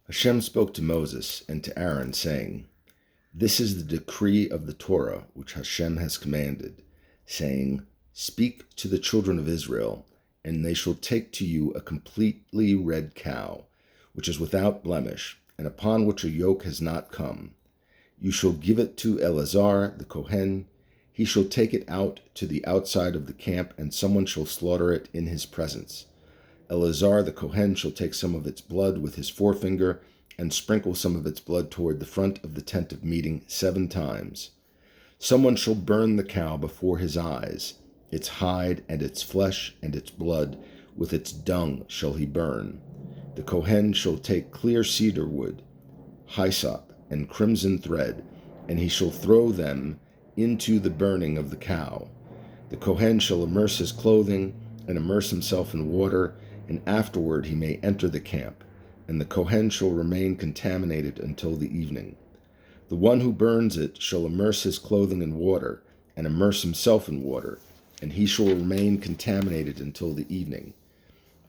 Hashem spoke to Moses and to Aaron, saying, This is the decree of the Torah which Hashem has commanded, saying, Speak to the children of Israel, and they shall take to you a completely red cow, which is without blemish, and upon which a yoke has not come. You shall give it to Eleazar the Kohen. He shall take it out to the outside of the camp, and someone shall slaughter it in his presence. Eleazar the Kohen shall take some of its blood with his forefinger, and sprinkle some of its blood toward the front of the tent of meeting 7 times. Someone shall burn the cow before his eyes. Its hide and its flesh and its blood with its dung shall he burn. The Kohen shall take clear cedar wood, hyssop, and crimson thread, and he shall throw them into the burning of the cow. The Kohen shall immerse his clothing and immerse himself in water, and afterward he may enter the camp, and the Kohen shall remain contaminated until the evening. The one who burns it shall immerse his clothing in water, and immerse himself in water, and he shall remain contaminated until the evening.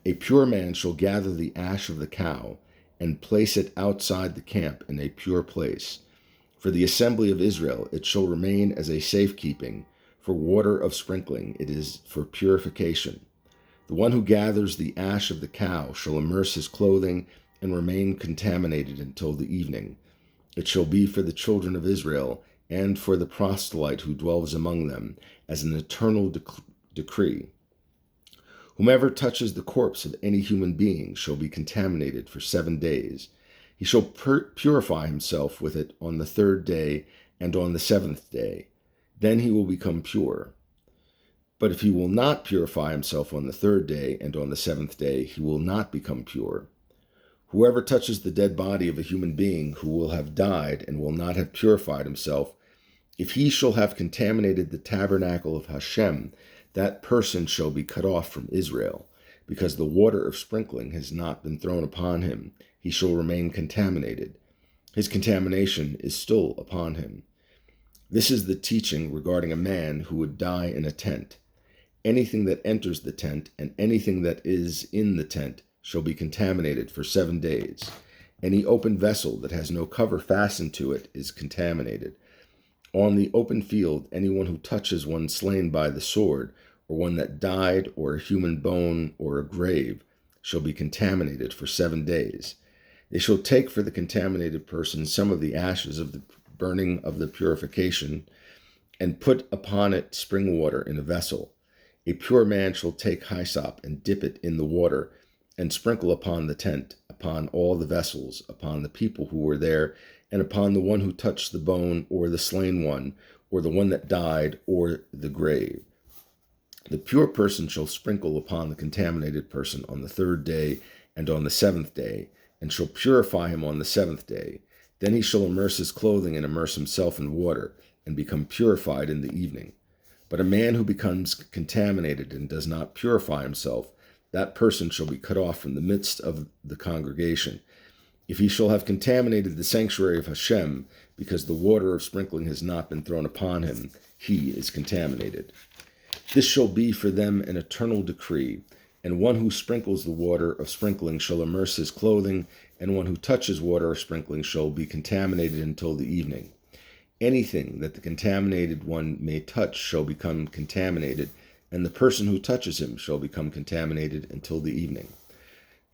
A pure man shall gather the ash of the cow, and place it outside the camp in a pure place. For the assembly of Israel it shall remain as a safekeeping, for water of sprinkling it is for purification. The one who gathers the ash of the cow shall immerse his clothing and remain contaminated until the evening. It shall be for the children of Israel and for the proselyte who dwells among them as an eternal decree. Whomever touches the corpse of any human being shall be contaminated for 7 days. He shall purify himself with it on the 3rd day and on the 7th day. Then he will become pure. But if he will not purify himself on the 3rd day and on the 7th day, he will not become pure. Whoever touches the dead body of a human being who will have died and will not have purified himself, if he shall have contaminated the tabernacle of Hashem, that person shall be cut off from Israel, because the water of sprinkling has not been thrown upon him. He shall remain contaminated. His contamination is still upon him. This is the teaching regarding a man who would die in a tent. Anything that enters the tent and anything that is in the tent shall be contaminated for 7 days. Any open vessel that has no cover fastened to it is contaminated. On the open field, anyone who touches one slain by the sword, or one that died, or a human bone, or a grave, shall be contaminated for 7 days. They shall take for the contaminated person some of the ashes of the burning of the purification, and put upon it spring water in a vessel. A pure man shall take hyssop and dip it in the water, and sprinkle upon the tent, upon all the vessels, upon the people who were there, and upon the one who touched the bone, or the slain one, or the one that died, or the grave. The pure person shall sprinkle upon the contaminated person on the 3rd day and on the 7th day, and shall purify him on the 7th day. Then he shall immerse his clothing and immerse himself in water, and become purified in the evening. But a man who becomes contaminated and does not purify himself, that person shall be cut off from the midst of the congregation. If he shall have contaminated the sanctuary of Hashem, because the water of sprinkling has not been thrown upon him, he is contaminated. This shall be for them an eternal decree, and one who sprinkles the water of sprinkling shall immerse his clothing, and one who touches water of sprinkling shall be contaminated until the evening. Anything that the contaminated one may touch shall become contaminated, and the person who touches him shall become contaminated until the evening.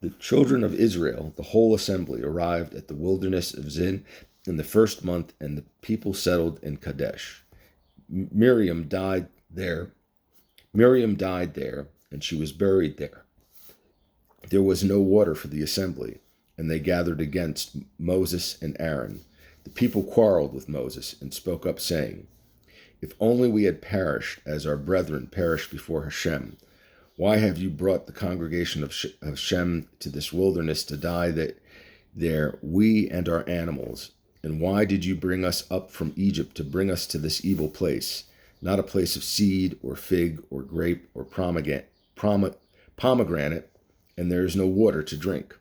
The children of Israel, the whole assembly, arrived at the wilderness of Zin in the 1st month, and the people settled in Kadesh. Miriam died there, and she was buried there. There was no water for the assembly, and they gathered against Moses and Aaron. The people quarreled with Moses and spoke up, saying, If only we had perished as our brethren perished before Hashem. Why have you brought the congregation of Hashem to this wilderness to die there, we and our animals? And why did you bring us up from Egypt to bring us to this evil place, not a place of seed or fig or grape or pomegranate, and there is no water to drink?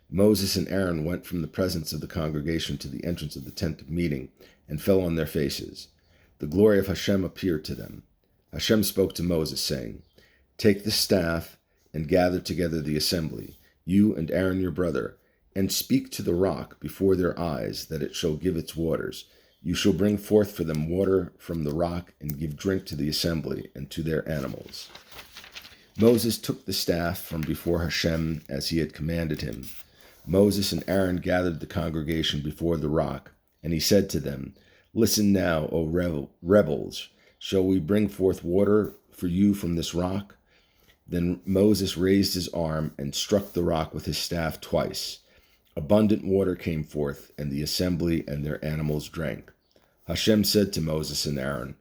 Moses and Aaron went from the presence of the congregation to the entrance of the tent of meeting and fell on their faces. The glory of Hashem appeared to them. Hashem spoke to Moses, saying, Take the staff and gather together the assembly, you and Aaron your brother, and speak to the rock before their eyes, that it shall give its waters. You shall bring forth for them water from the rock, and give drink to the assembly and to their animals." Moses took the staff from before Hashem as he had commanded him. Moses and Aaron gathered the congregation before the rock, and he said to them, "Listen now, O rebels, shall we bring forth water for you from this rock?" Then Moses raised his arm and struck the rock with his staff twice. Abundant water came forth, and the assembly and their animals drank. Hashem said to Moses and Aaron,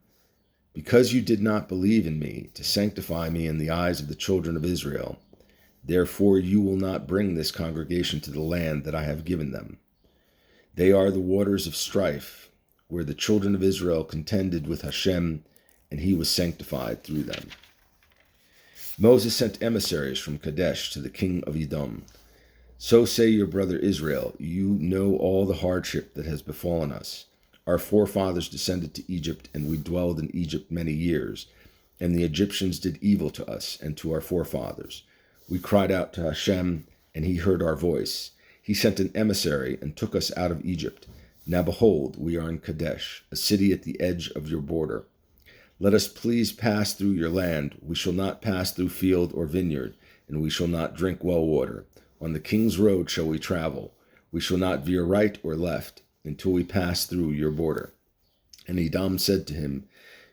"Because you did not believe in me to sanctify me in the eyes of the children of Israel, therefore you will not bring this congregation to the land that I have given them. They are the waters of strife, where the children of Israel contended with Hashem, and he was sanctified through them." Moses sent emissaries from Kadesh to the king of Edom. "So say your brother Israel, you know all the hardship that has befallen us. Our forefathers descended to Egypt, and we dwelled in Egypt many years. And the Egyptians did evil to us and to our forefathers. We cried out to Hashem, and he heard our voice. He sent an emissary and took us out of Egypt. Now behold, we are in Kadesh, a city at the edge of your border. Let us please pass through your land. We shall not pass through field or vineyard, and we shall not drink well water. On the king's road shall we travel. We shall not veer right or left until we pass through your border." And Edom said to him,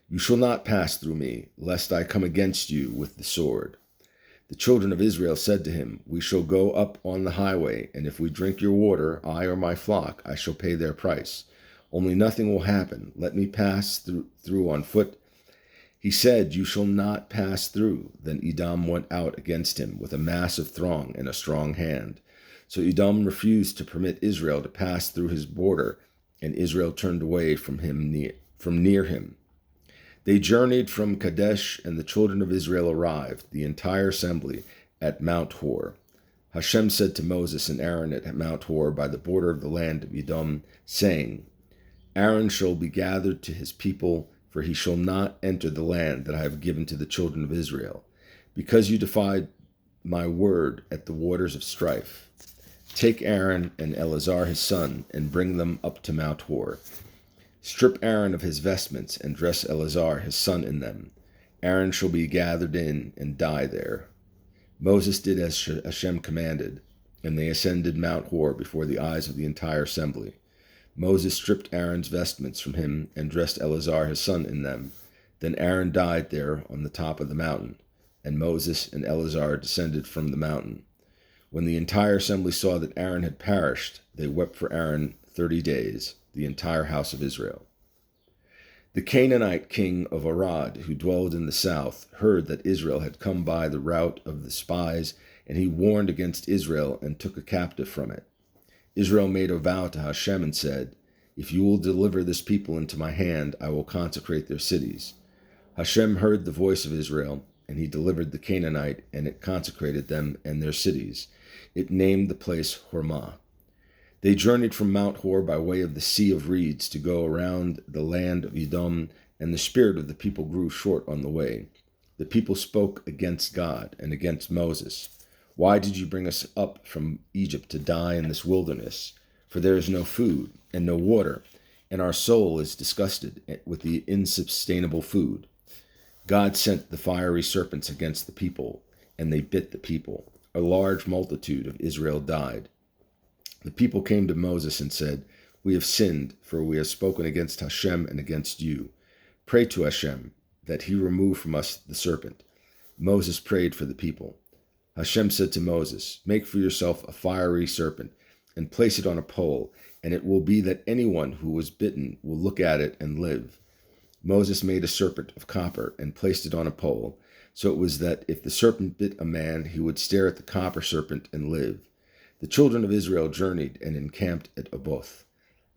"You shall not pass through me, lest I come against you with the sword." The children of Israel said to him, "We shall go up on the highway, and if we drink your water, I or my flock, I shall pay their price. Only nothing will happen. Let me pass through on foot." He said, "You shall not pass through." Then Edom went out against him with a massive throng and a strong hand. So Edom refused to permit Israel to pass through his border, and Israel turned away from near him. They journeyed from Kadesh, and the children of Israel arrived, the entire assembly, at Mount Hor. Hashem said to Moses and Aaron at Mount Hor by the border of the land of Edom, saying, "Aaron shall be gathered to his people, for he shall not enter the land that I have given to the children of Israel, because you defied my word at the waters of strife. Take Aaron and Eleazar his son, and bring them up to Mount Hor. Strip Aaron of his vestments, and dress Eleazar his son in them. Aaron shall be gathered in and die there." Moses did as Hashem commanded, and they ascended Mount Hor before the eyes of the entire assembly. Moses stripped Aaron's vestments from him and dressed Eleazar his son in them. Then Aaron died there on the top of the mountain, and Moses and Eleazar descended from the mountain. When the entire assembly saw that Aaron had perished, they wept for Aaron 30 days, the entire house of Israel. The Canaanite king of Arad, who dwelled in the south, heard that Israel had come by the route of the spies, and he warned against Israel and took a captive from it. Israel made a vow to Hashem and said, "If you will deliver this people into my hand, I will consecrate their cities." Hashem heard the voice of Israel, and he delivered the Canaanite, and it consecrated them and their cities. It named the place Hormah. They journeyed from Mount Hor by way of the Sea of Reeds to go around the land of Edom, and the spirit of the people grew short on the way. The people spoke against God and against Moses. "Why did you bring us up from Egypt to die in this wilderness? For there is no food and no water, and our soul is disgusted with the insustainable food." God sent the fiery serpents against the people, and they bit the people. A large multitude of Israel died. The people came to Moses and said, "We have sinned, for we have spoken against Hashem and against you. Pray to Hashem, that he remove from us the serpent." Moses prayed for the people. Hashem said to Moses, "Make for yourself a fiery serpent, and place it on a pole, and it will be that anyone who was bitten will look at it and live." Moses made a serpent of copper and placed it on a pole. So it was that if the serpent bit a man, he would stare at the copper serpent and live. The children of Israel journeyed and encamped at Oboth.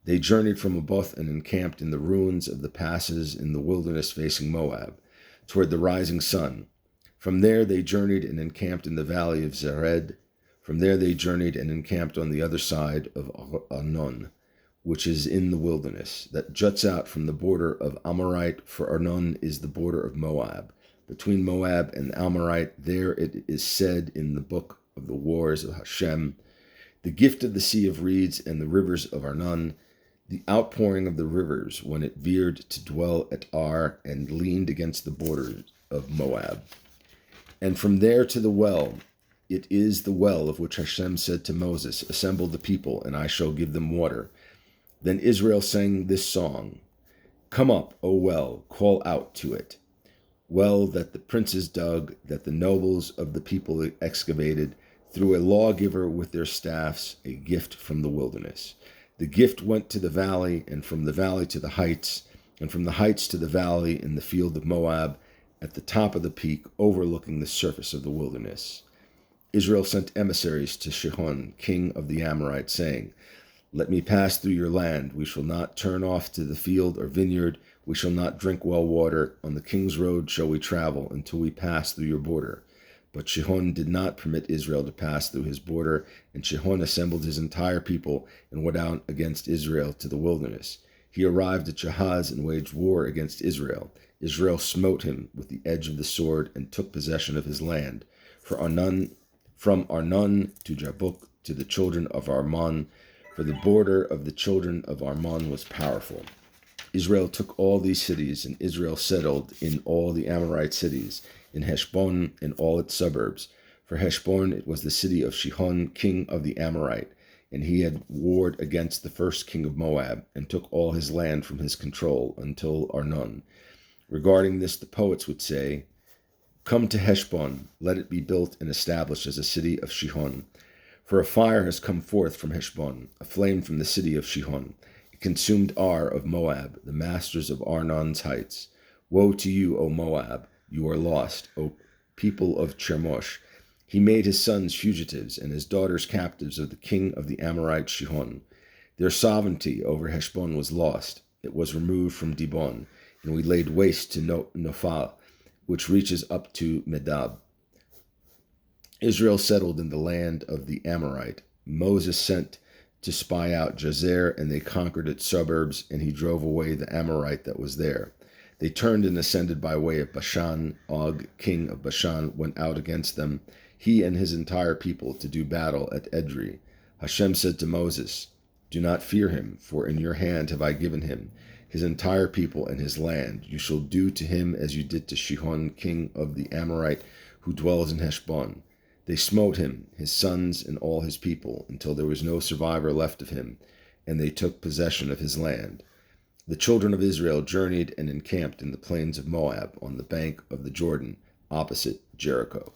They journeyed from Oboth and encamped in the ruins of the passes in the wilderness facing Moab, toward the rising sun. From there they journeyed and encamped in the valley of Zered. From there they journeyed and encamped on the other side of Arnon, which is in the wilderness, that juts out from the border of Amorite, for Arnon is the border of Moab. Between Moab and Amorite, there it is said in the book of the wars of Hashem, The gift of the sea of reeds and the rivers of Arnon, the outpouring of the rivers when it veered to dwell at Ar and leaned against the borders of Moab. And from there to the well, it is the well of which Hashem said to Moses, assemble the people, and I shall give them water. Then Israel sang this song, come up, O well, call out to it. Well that the princes dug, that the nobles of the people excavated, through a lawgiver with their staffs, a gift from the wilderness. The gift went to the valley, and from the valley to the heights, and from the heights to the valley in the field of Moab, at the top of the peak, overlooking the surface of the wilderness. Israel sent emissaries to Sihon, king of the Amorites, saying, let me pass through your land. We shall not turn off to the field or vineyard. We shall not drink well water. On the king's road shall we travel until we pass through your border. But Sihon did not permit Israel to pass through his border, and Sihon assembled his entire people and went out against Israel to the wilderness. He arrived at Jahaz and waged war against Israel. Israel smote him with the edge of the sword and took possession of his land. From Arnon to Jabbok to the children of Armon, for the border of the children of Armon was powerful. Israel took all these cities, and Israel settled in all the Amorite cities, in Heshbon and all its suburbs. For Heshbon it was the city of Sihon, king of the Amorite, and he had warred against the first king of Moab, and took all his land from his control until Arnon. Regarding this, the poets would say, come to Heshbon, let it be built and established as a city of Sihon. For a fire has come forth from Heshbon, a flame from the city of Sihon. It consumed Ar of Moab, the masters of Arnon's heights. Woe to you, O Moab! You are lost, O people of Chemosh. He made his sons fugitives and his daughters captives of the king of the Amorite Sihon. Their sovereignty over Heshbon was lost. It was removed from Dibon, and we laid waste to Nophah, which reaches up to Medab. Israel settled in the land of the Amorite. Moses sent to spy out Jazer, and they conquered its suburbs, and he drove away the Amorite that was there. They turned and ascended by way of Bashan. Og, king of Bashan, went out against them, he and his entire people, to do battle at Edrei. Hashem said to Moses, do not fear him, for in your hand have I given him, his entire people and his land. You shall do to him as you did to Sihon, king of the Amorite, who dwells in Heshbon. They smote him, his sons, and all his people, until there was no survivor left of him, and they took possession of his land. The children of Israel journeyed and encamped in the plains of Moab, on the bank of the Jordan, opposite Jericho.